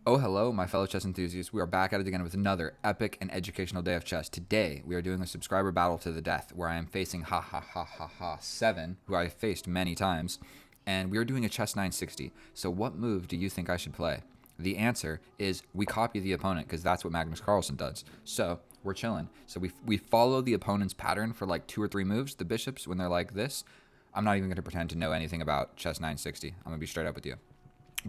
Oh, hello, my fellow chess enthusiasts. We are back at it again with another epic and educational day of chess. Today, we are doing a subscriber battle to the death where I am facing ha ha ha ha ha 7, who I have faced many times, and we are doing a chess 960. So, what move do you think I should play? The answer is we copy the opponent because that's what Magnus Carlsen does. So, we're chilling. So, we follow the opponent's pattern for like 2 or 3 moves. The bishops, when they're like this, I'm not even going to pretend to know anything about chess 960. I'm going to be straight up with you.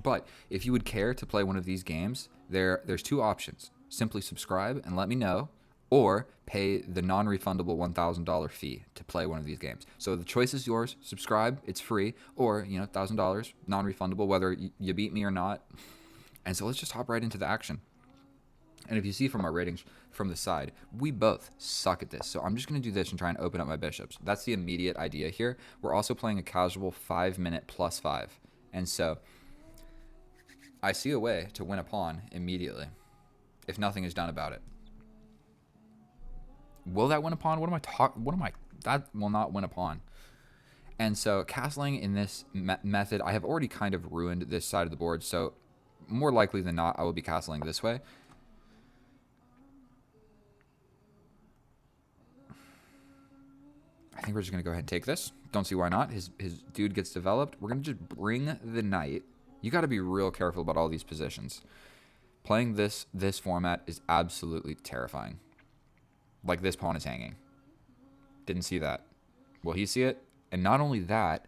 But if you would care to play one of these games, there's 2 options. Simply subscribe and let me know, or pay the non-refundable $1,000 fee to play one of these games. So the choice is yours. Subscribe, it's free, or $1,000 non-refundable whether you beat me or not. And so let's just hop right into the action. And if you see from our ratings from the side, we both suck at this. So I'm just going to do this and try and open up my bishops. That's the immediate idea here. We're also playing a casual 5-minute +5. And so I see a way to win a pawn immediately if nothing is done about it. Will that win a pawn? That will not win a pawn. And so castling in this method, I have already kind of ruined this side of the board. So more likely than not, I will be castling this way. I think we're just going to go ahead and take this. Don't see why not. His dude gets developed. We're going to just bring the knight. You got to be real careful about all these positions. Playing this format is absolutely terrifying. Like, this pawn is hanging. Didn't see that. Will he see it? And not only that,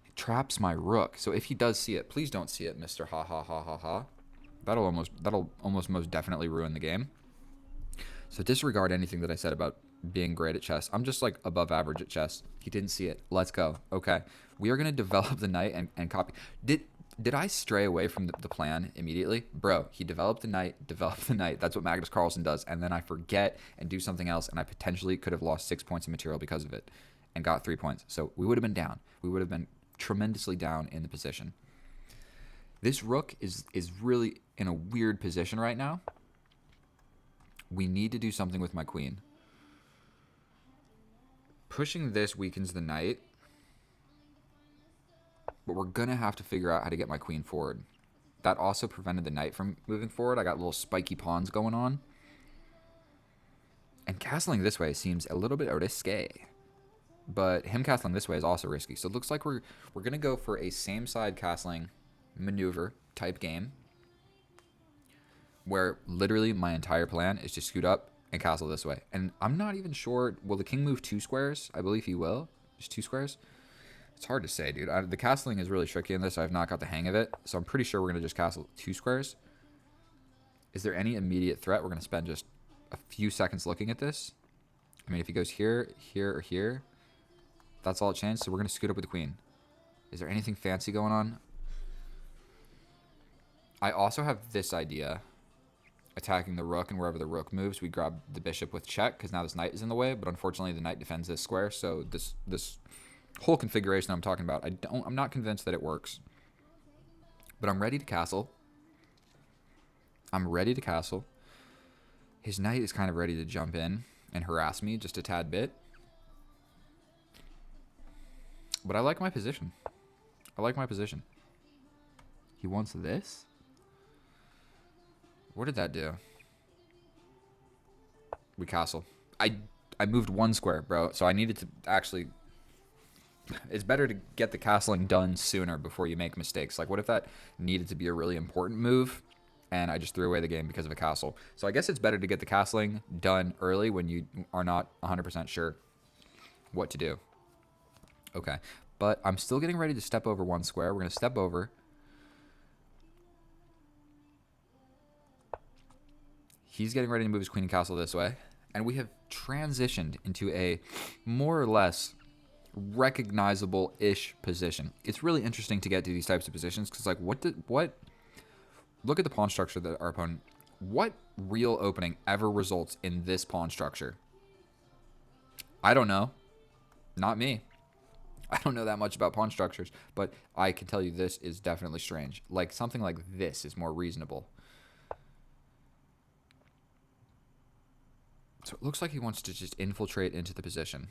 it traps my rook. So if he does see it, please don't see it, Mr. Ha ha ha ha ha. That'll almost most definitely ruin the game. So disregard anything that I said about being great at chess. I'm just like above average at chess. He didn't see it. Let's go. Okay. We are going to develop the knight and copy. Did I stray away from the plan immediately? Bro, he developed the knight. That's what Magnus Carlsen does. And then I forget and do something else, and I potentially could have lost 6 points of material because of it and got 3 points. So we would have been down. We would have been tremendously down in the position. This rook is really in a weird position right now. We need to do something with my queen. Pushing this weakens the knight, but we're going to have to figure out how to get my queen forward. That also prevented the knight from moving forward. I got little spiky pawns going on. And castling this way seems a little bit risque. But him castling this way is also risky. So it looks like we're going to go for a same side castling maneuver type game, where literally my entire plan is to scoot up and castle this way. And I'm not even sure, will the king move 2 squares? I believe he will. Just 2 squares? It's hard to say, dude. The castling is really tricky in this. I've not got the hang of it. So I'm pretty sure we're going to just castle 2 squares. Is there any immediate threat? We're going to spend just a few seconds looking at this. I mean, if he goes here, here, or here, that's all it changed. So we're going to scoot up with the queen. Is there anything fancy going on? I also have this idea. Attacking the rook, and wherever the rook moves, we grab the bishop with check, because now this knight is in the way, but unfortunately the knight defends this square, so this whole configuration I'm talking about, I'm not convinced that it works. But I'm ready to castle. His knight is kind of ready to jump in and harass me just a tad bit. But I like my position. He wants this? What did that do? We castle. I moved 1 square, bro. So I needed to actually... It's better to get the castling done sooner before you make mistakes. Like, what if that needed to be a really important move and I just threw away the game because of a castle? So I guess it's better to get the castling done early when you are not 100% sure what to do. Okay. But I'm still getting ready to step over 1 square. We're going to step over. He's getting ready to move his queen and castle this way. And we have transitioned into a more or less recognizable-ish position. It's really interesting to get to these types of positions because, like, what look at the pawn structure that our opponent... What real opening ever results in this pawn structure? I don't know. Not me. I don't know that much about pawn structures, but I can tell you this is definitely strange. Like, something like this is more reasonable. So it looks like he wants to just infiltrate into the position.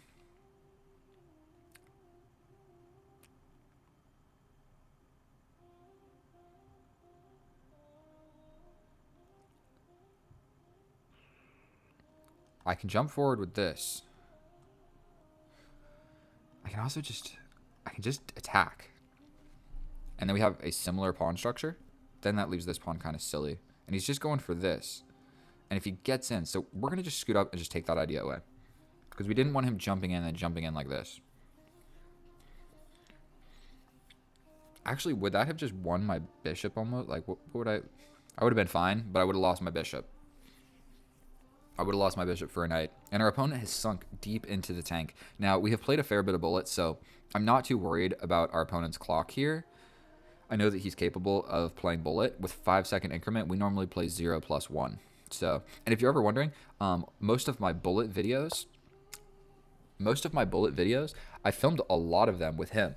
I can jump forward with this. I can also just attack. And then we have a similar pawn structure. Then that leaves this pawn kind of silly. And he's just going for this. And if he gets in, so we're going to just scoot up and just take that idea away. Because we didn't want him jumping in and jumping in like this. Actually, would that have just won my bishop almost? Like, what would I would have been fine, but I would have lost my bishop. I would have lost my bishop for a knight. And our opponent has sunk deep into the tank. Now, we have played a fair bit of bullets, so I'm not too worried about our opponent's clock here. I know that he's capable of playing bullet. With 5-second increment, we normally play 0 plus 1. So, and if you're ever wondering, most of my bullet videos, I filmed a lot of them with him.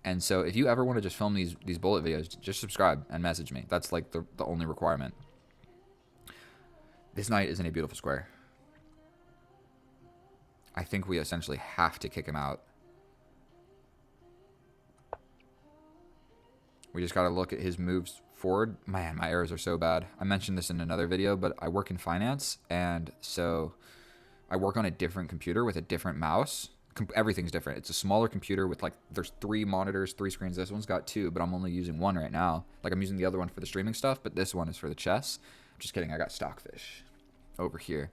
And so if you ever want to just film these bullet videos, just subscribe and message me. That's like the only requirement. This knight is in a beautiful square. I think we essentially have to kick him out. We just got to look at his moves forward. Man, my errors are so bad. I mentioned this in another video, but I work in finance, and so I work on a different computer with a different mouse. Everything's different. It's a smaller computer with like, there's 3 monitors, 3 screens. This one's got 2, but I'm only using 1 right now. Like, I'm using the other one for the streaming stuff, but this one is for the chess. Just kidding. I got Stockfish over here.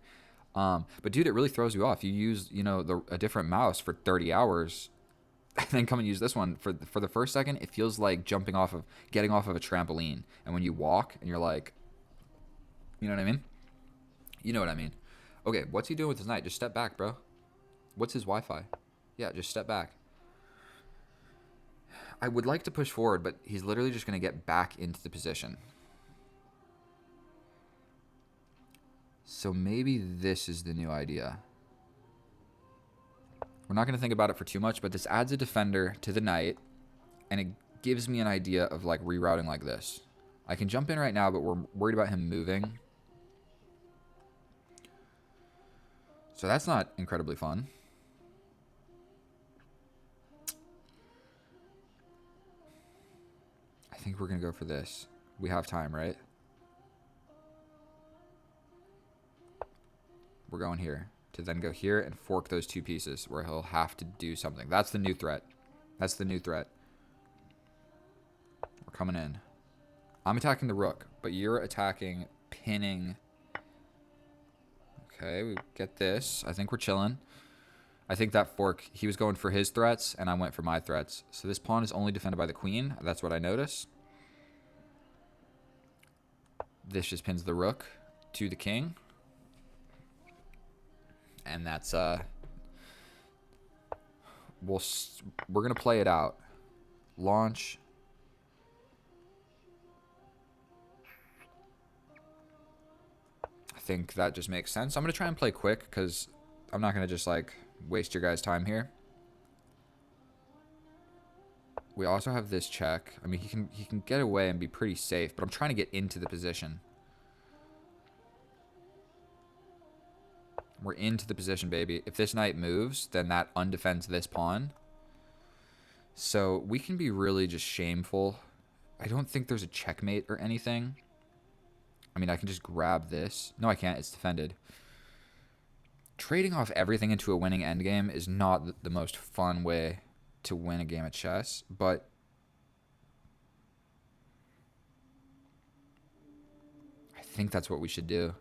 But dude, it really throws you off. You use, you know, a different mouse for 30 hours and then come and use this one for the first second. It feels like getting off of a trampoline. And when you walk and you're like, you know what I mean? You know what I mean? Okay, what's he doing with his knight? Just step back, bro. What's his Wi-Fi? Yeah, just step back. I would like to push forward, but he's literally just going to get back into the position. So maybe this is the new idea. We're not going to think about it for too much, but this adds a defender to the knight, and it gives me an idea of like rerouting like this. I can jump in right now, but we're worried about him moving. So that's not incredibly fun. I think we're going to go for this. We have time, right? We're going here to then go here and fork those 2 pieces where he'll have to do something. That's the new threat. That's the new threat. We're coming in. I'm attacking the rook, but you're attacking pinning. Okay, we get this. I think we're chilling. I think that fork, he was going for his threats, and I went for my threats. So this pawn is only defended by the queen. That's what I notice. This just pins the rook to the king. And that's, we're going to play it out. Launch. I think that just makes sense. I'm going to try and play quick because I'm not going to just, like, waste your guys' time here. We also have this check. I mean, he can get away and be pretty safe, but I'm trying to get into the position. We're into the position, baby. If this knight moves, then that undefends this pawn. So we can be really just shameful. I don't think there's a checkmate or anything. I mean, I can just grab this. No, I can't. It's defended. Trading off everything into a winning endgame is not the most fun way to win a game of chess, but I think that's what we should do.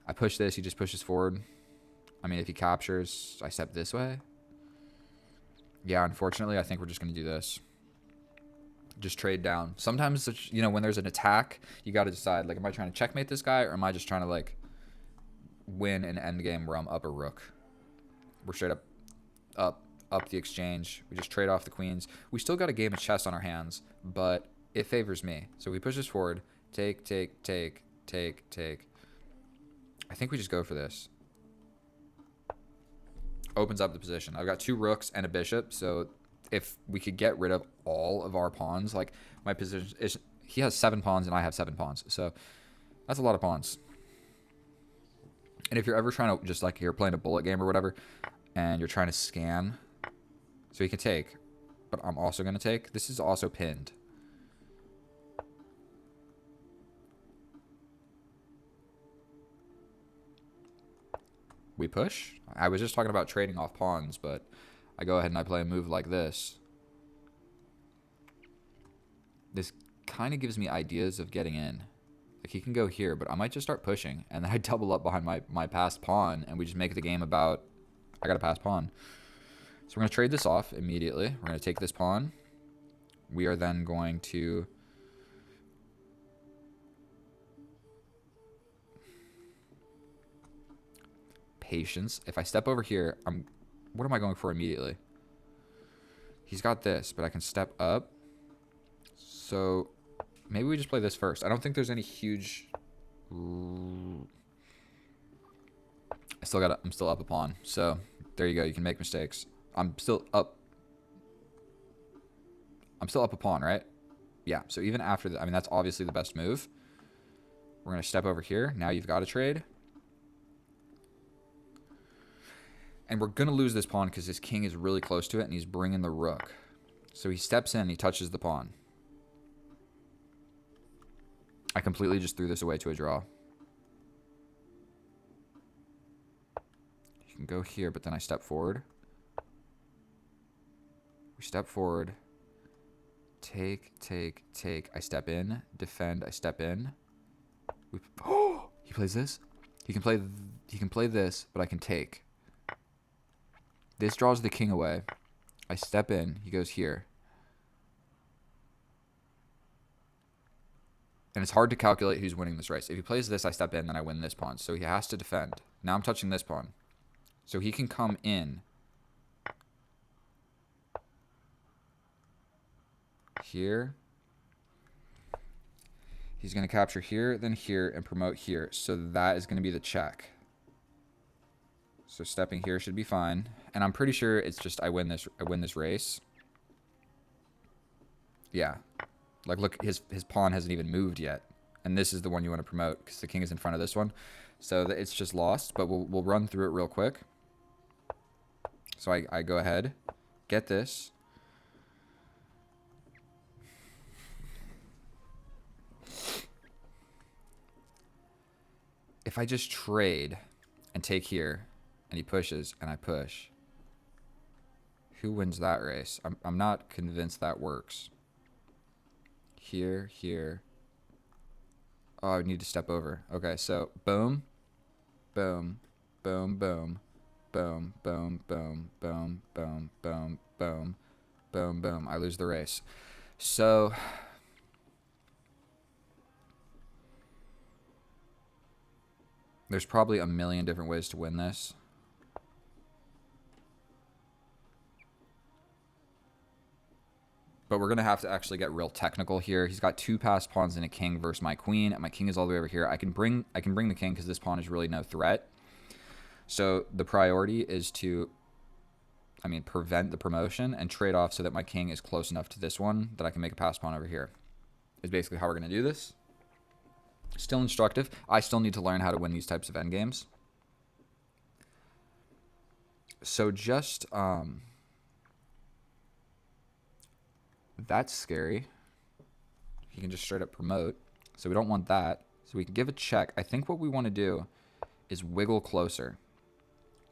I push this, he just pushes forward. I mean, if he captures, I step this way. Yeah, unfortunately, I think we're just going to do this. Just trade down. Sometimes, you know, when there's an attack, you got to decide, like, am I trying to checkmate this guy, or am I just trying to, like, win an endgame where I'm up a rook? We're straight up the exchange. We just trade off the queens. We still got a game of chess on our hands, but it favors me. So we push this forward. Take, take, take, take, take. I think we just go for this. Opens up the position. I've got 2 rooks and a bishop, so if we could get rid of all of our pawns, like my position is, he has 7 pawns and I have 7 pawns, so that's a lot of pawns. And if you're ever trying to, just like you're playing a bullet game or whatever, and you're trying to scan, so he can take, but I'm also going to take. This is also pinned. We push? I was just talking about trading off pawns, but I go ahead and I play a move like this. This kind of gives me ideas of getting in. Like, he can go here, but I might just start pushing, and then I double up behind my passed pawn, and we just make the game about, I got a passed pawn. So we're going to trade this off immediately. We're going to take this pawn. We are then going to... Patience. If I step over here, what am I going for immediately? He's got this, but I can step up. So maybe we just play this first. I don't think there's any huge... I'm still up a pawn. So there you go. You can make mistakes. I'm still up a pawn, right? Yeah. So even after that, I mean, that's obviously the best move. We're going to step over here. Now you've got to trade. And we're going to lose this pawn because his king is really close to it, and he's bringing the rook. So he steps in, he touches the pawn. I completely just threw this away to a draw. You can go here, but then I step forward. We step forward. Take. I step in. Defend. I step in. He plays this. He can play this, but I can take. This draws the king away. I step in. He goes here. And it's hard to calculate who's winning this race. If he plays this, I step in, then I win this pawn. So he has to defend. Now I'm touching this pawn. So he can come in. Here. He's going to capture here, then here, and promote here. So that is going to be the check. So stepping here should be fine. And I'm pretty sure it's just I win this race. Yeah. Like, look, his pawn hasn't even moved yet. And this is the one you want to promote because the king is in front of this one. So it's just lost, but we'll run through it real quick. So I go ahead, get this. If I just trade and take here, and he pushes, and I push, who wins that race? I'm not convinced that works. Here. Oh, I need to step over. Okay, so boom, boom, boom, boom, boom, boom, boom, boom, boom, boom, boom, boom, boom. I lose the race. So there's probably a million different ways to win this. But we're going to have to actually get real technical here. He's got two passed pawns and a king versus my queen. And my king is all the way over here. I can bring the king because this pawn is really no threat. So the priority is to, prevent the promotion and trade off so that my king is close enough to this one that I can make a passed pawn over here. Is basically how we're going to do this. Still instructive. I still need to learn how to win these types of endgames. So just... that's scary. He can just straight up promote. So we don't want that. So we can give a check. I think what we want to do is wiggle closer.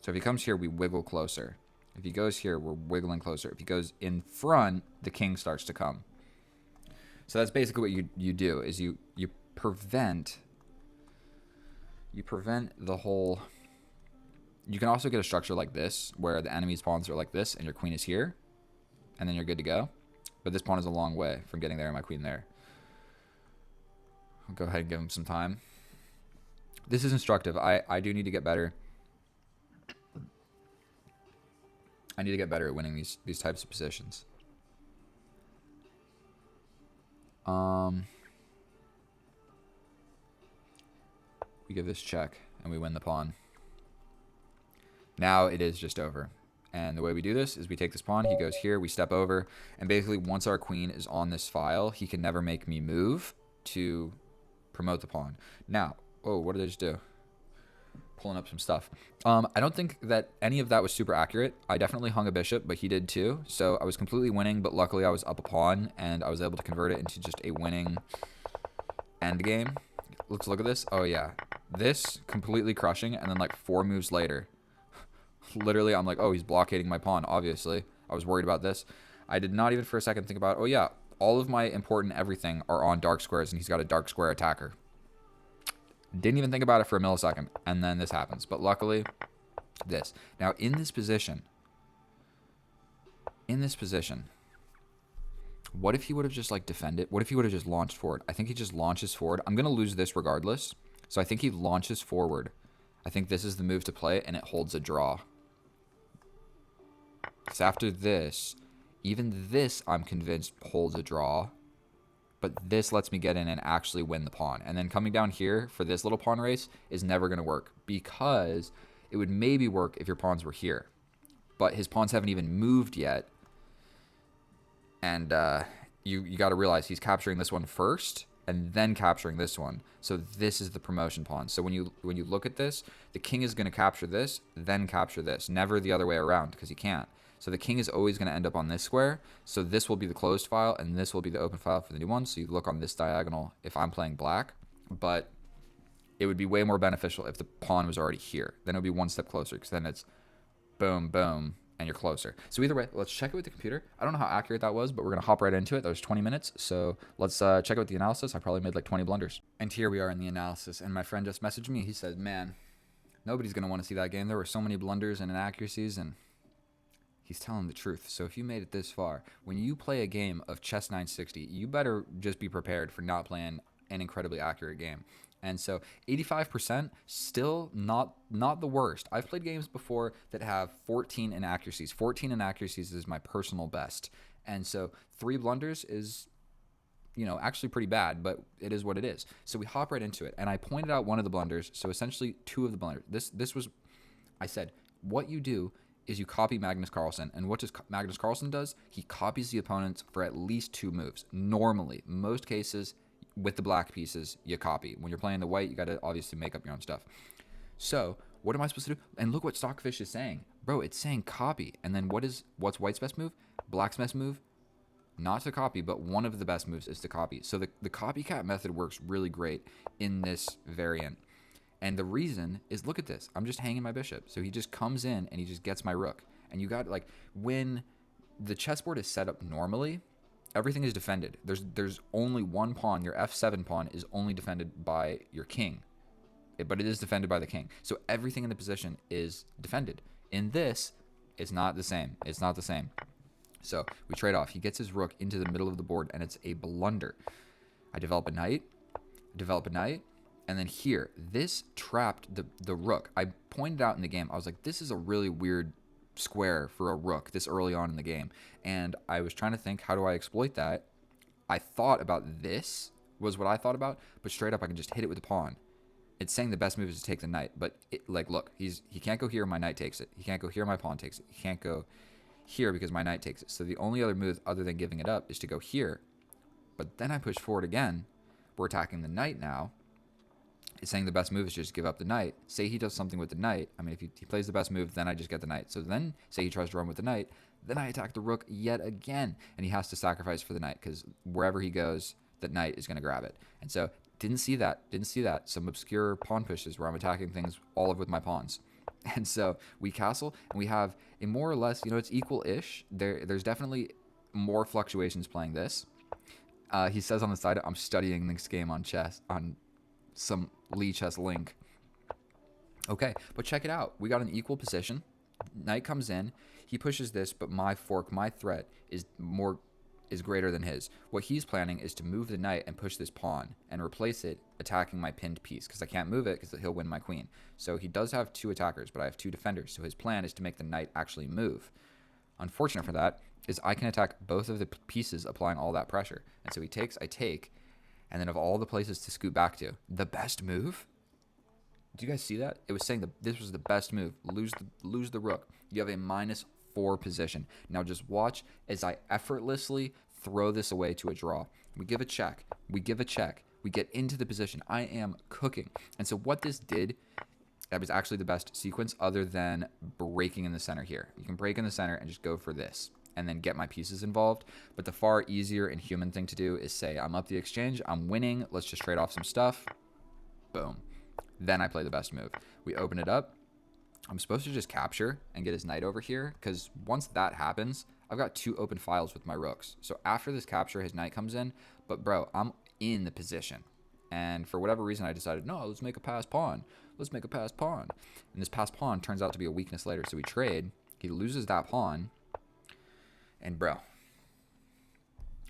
So if he comes here, we wiggle closer. If he goes here, we're wiggling closer. If he goes in front, the king starts to come. So that's basically what you do, is you prevent the whole... You can also get a structure like this, where the enemy's pawns are like this, and your queen is here, and then you're good to go. But this pawn is a long way from getting there and my queen there. I'll go ahead and give him some time. This is instructive. I do need to get better. I need to get better at winning these types of positions. We give this check, and we win the pawn. Now it is just over. And the way we do this is we take this pawn, he goes here, we step over, and basically once our queen is on this file, he can never make me move to promote the pawn. Now, oh, what did I just do? Pulling up some stuff. I don't think that any of that was super accurate. I definitely hung a bishop, but he did too. So I was completely winning, but luckily I was up a pawn, and I was able to convert it into just a winning endgame. Let's look at this. Oh yeah, this completely crushing, and then like 4 moves later, Literally, I'm like, oh, he's blockading my pawn, obviously. I was worried about this. I did not even for a second think about, oh yeah, all of my important everything are on dark squares, and he's got a dark square attacker. Didn't even think about it for a millisecond, and then this happens. But luckily, this. Now, in this position, what if he would have just, like, defended? What if he would have just launched forward? I think he just launches forward. I'm going to lose this regardless. So I think he launches forward. I think this is the move to play, and it holds a draw. Because after this, even this, I'm convinced, holds a draw. But this lets me get in and actually win the pawn. And then coming down here for this little pawn race is never going to work. Because it would maybe work if your pawns were here. But his pawns haven't even moved yet. And you got to realize he's capturing this one first and then capturing this one. So this is the promotion pawn. So when you look at this, the king is going to capture this, then capture this. Never the other way around because he can't. So the king is always going to end up on this square. So this will be the closed file, and this will be the open file for the new one. So you look on this diagonal if I'm playing black. But it would be way more beneficial if the pawn was already here. Then it would be one step closer because then it's boom, boom, and you're closer. So either way, let's check it with the computer. I don't know how accurate that was, but we're going to hop right into it. That was 20 minutes. So let's check it with the analysis. I probably made like 20 blunders. And here we are in the analysis. And my friend just messaged me. He said, man, nobody's going to want to see that game. There were so many blunders and inaccuracies, and he's telling the truth. So if you made it this far, when you play a game of Chess 960, you better just be prepared for not playing an incredibly accurate game. And so 85% still not the worst. I've played games before that have 14 inaccuracies. 14 inaccuracies is my personal best. And so 3 blunders is, actually pretty bad, but it is what it is. So we hop right into it. And I pointed out one of the blunders. So essentially 2 of the blunders. This was, I said, what you do is you copy Magnus Carlsen. And what does Magnus Carlsen does? He copies the opponents for at least 2 moves. Normally, most cases, with the black pieces, you copy. When you're playing the white, you got to obviously make up your own stuff. So what am I supposed to do? And look what Stockfish is saying. Bro, it's saying copy. And then what's white's best move? Black's best move? Not to copy, but one of the best moves is to copy. So the copycat method works really great in this variant. And the reason is, look at this. I'm just hanging my bishop. So he just comes in and he just gets my rook. And you got, like, when the chessboard is set up normally, everything is defended. There's only one pawn. Your f7 pawn is only defended by your king. But it is defended by the king. So everything in the position is defended. In this, it's not the same. It's not the same. So we trade off. He gets his rook into the middle of the board, and it's a blunder. I develop a knight. And then here, this trapped the rook. I pointed out in the game, I was like, this is a really weird square for a rook this early on in the game. And I was trying to think, how do I exploit that? I thought about this was what I thought about, but straight up I can just hit it with the pawn. It's saying the best move is to take the knight, but look, he can't go here, my knight takes it. He can't go here, my pawn takes it. He can't go here because my knight takes it. So the only other move other than giving it up is to go here. But then I push forward again. We're attacking the knight now. It's saying the best move is just give up the knight. Say he does something with the knight. I mean, if he plays the best move, then I just get the knight. So then, say he tries to run with the knight, then I attack the rook yet again. And he has to sacrifice for the knight because wherever he goes, the knight is going to grab it. And so, didn't see that. Some obscure pawn pushes where I'm attacking things all of with my pawns. And so, we castle, and we have a more or less, it's equal-ish. There's definitely more fluctuations playing this. He says on the side, I'm studying this game on some Lichess link. Okay, but check it out. We got an equal position. Knight comes in. He pushes this, but my fork, my threat is greater than his. What he's planning is to move the knight and push this pawn and replace it attacking my pinned piece because I can't move it because he'll win my queen. So he does have 2 attackers, but I have 2 defenders. So his plan is to make the knight actually move. Unfortunate for that is I can attack both of the pieces applying all that pressure. And so he takes, I take. And then of all the places to scoot back to, the best move. Do you guys see that? It was saying this was the best move. Lose the rook. You have a -4 position. Now just watch as I effortlessly throw this away to a draw. We give a check. We get into the position. I am cooking. And so what this did, that was actually the best sequence other than breaking in the center here. You can break in the center and just go for this and then get my pieces involved. But the far easier and human thing to do is say, I'm up the exchange, I'm winning, let's just trade off some stuff. Boom. Then I play the best move. We open it up. I'm supposed to just capture and get his knight over here, because once that happens, I've got 2 open files with my rooks. So after this capture, his knight comes in, but bro, I'm in the position. And for whatever reason, I decided, no, let's make a pass pawn. Let's make a pass pawn. And this pass pawn turns out to be a weakness later. So we trade. He loses that pawn. And bro,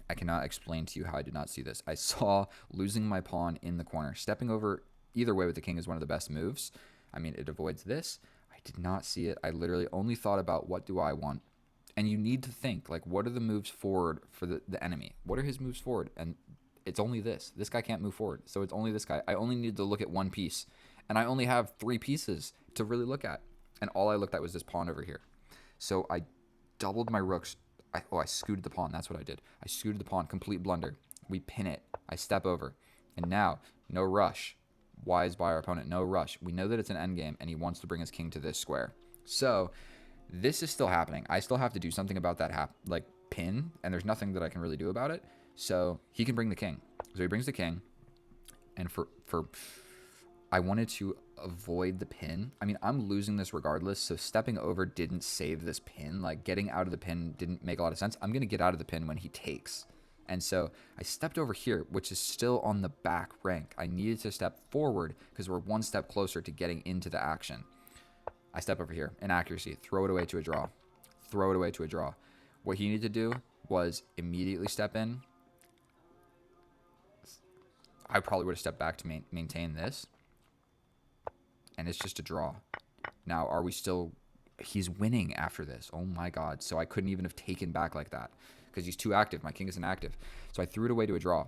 I cannot explain to you how I did not see this. I saw losing my pawn in the corner. Stepping over either way with the king is one of the best moves. I mean, it avoids this. I did not see it. I literally only thought about what do I want. And you need to think, like, what are the moves forward for the enemy? What are his moves forward? And it's only this. This guy can't move forward. So it's only this guy. I only need to look at one piece. And I only have 3 pieces to really look at. And all I looked at was this pawn over here. So I doubled my rooks. I scooted the pawn. That's what I did. I scooted the pawn. Complete blunder. We pin it. I step over. And now, no rush. Wise by our opponent. No rush. We know that it's an endgame, and he wants to bring his king to this square. So this is still happening. I still have to do something about that pin, and there's nothing that I can really do about it. So he can bring the king. So he brings the king. And I wanted to avoid the pin. I mean, I'm losing this regardless, so stepping over didn't save this pin. Like, getting out of the pin didn't make a lot of sense. I'm going to get out of the pin when he takes. And so I stepped over here, which is still on the back rank. I needed to step forward because we're one step closer to getting into the action. I step over here. Inaccuracy. Throw it away to a draw. Throw it away to a draw. What he needed to do was immediately step in. I probably would have stepped back to maintain this. And it's just a draw. Now, are we still... He's winning after this. Oh my god. So I couldn't even have taken back like that. Because he's too active. My king isn't active. So I threw it away to a draw.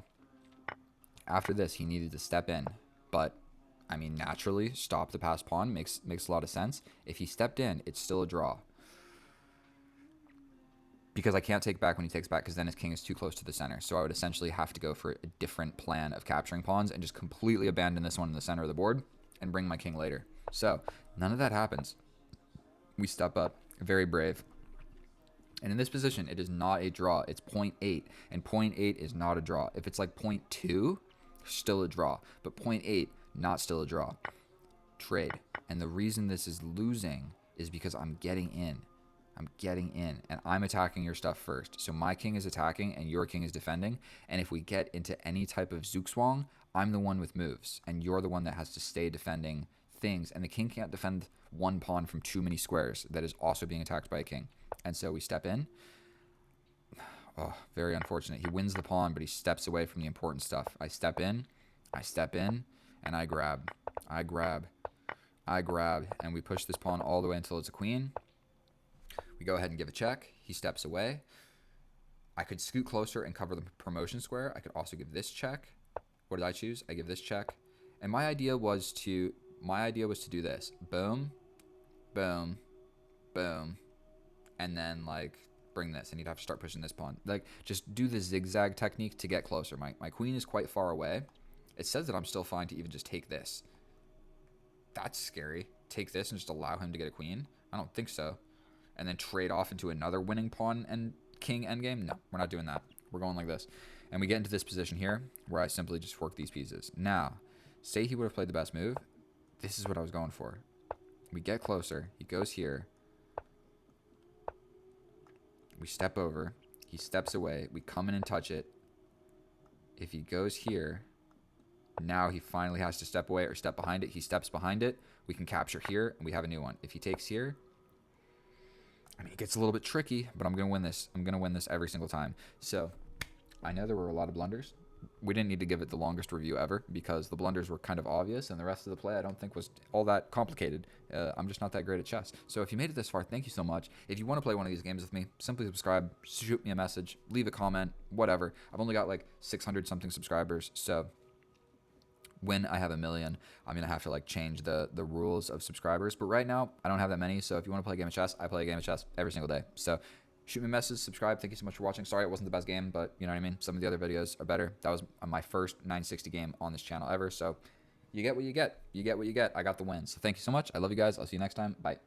After this, he needed to step in. But, I mean, naturally, stop the pass pawn makes a lot of sense. If he stepped in, it's still a draw. Because I can't take back when he takes back, because then his king is too close to the center. So I would essentially have to go for a different plan of capturing pawns and just completely abandon this one in the center of the board and bring my king later. So none of that happens. We step up. Very brave. And in this position, it is not a draw. It's 0.8. And 0.8 is not a draw. If it's like 0.2, still a draw. But 0.8, not still a draw. Trade. And the reason this is losing is because I'm getting in. I'm getting in. And I'm attacking your stuff first. So my king is attacking and your king is defending. And if we get into any type of zugzwang, I'm the one with moves. And you're the one that has to stay defending things. And the king can't defend one pawn from too many squares that is also being attacked by a king. And so we step in. Oh, very unfortunate. He wins the pawn, but he steps away from the important stuff. I step in, and I grab. I grab, and we push this pawn all the way until it's a queen. We go ahead and give a check. He steps away. I could scoot closer and cover the promotion square. I could also give this check. What did I choose? I give this check. And my idea was to do this. Boom, boom, boom. And then, like, bring this. And you'd have to start pushing this pawn. Like, just do the zigzag technique to get closer. My queen is quite far away. It says that I'm still fine to even just take this. That's scary. Take this and just allow him to get a queen? I don't think so. And then trade off into another winning pawn and king endgame? No, we're not doing that. We're going like this. And we get into this position here where I simply just work these pieces. Now, say he would have played the best move. This is what I was going for. We get closer. He goes here. We step over. He steps away. We come in and touch it. If he goes here, now he finally has to step away or step behind it. He steps behind it. We can capture here, and we have a new one. If he takes here, I mean, it gets a little bit tricky, but I'm going to win this. I'm going to win this every single time. So I know there were a lot of blunders. We didn't need to give it the longest review ever because the blunders were kind of obvious, and the rest of the play I don't think was all that complicated. I'm just not that great at chess. So if you made it this far, thank you so much. If you want to play one of these games with me, simply subscribe, shoot me a message, leave a comment, whatever. I've only got like 600 something subscribers, so when I have 1 million, I'm going to have to like change the rules of subscribers. But right now, I don't have that many, so if you want to play a game of chess, I play a game of chess every single day. So shoot me a message, subscribe. Thank you so much for watching. Sorry it wasn't the best game, but you know what I mean? Some of the other videos are better. That was my first 960 game on this channel ever. So you get what you get. You get what you get. I got the win. So thank you so much. I love you guys. I'll see you next time. Bye.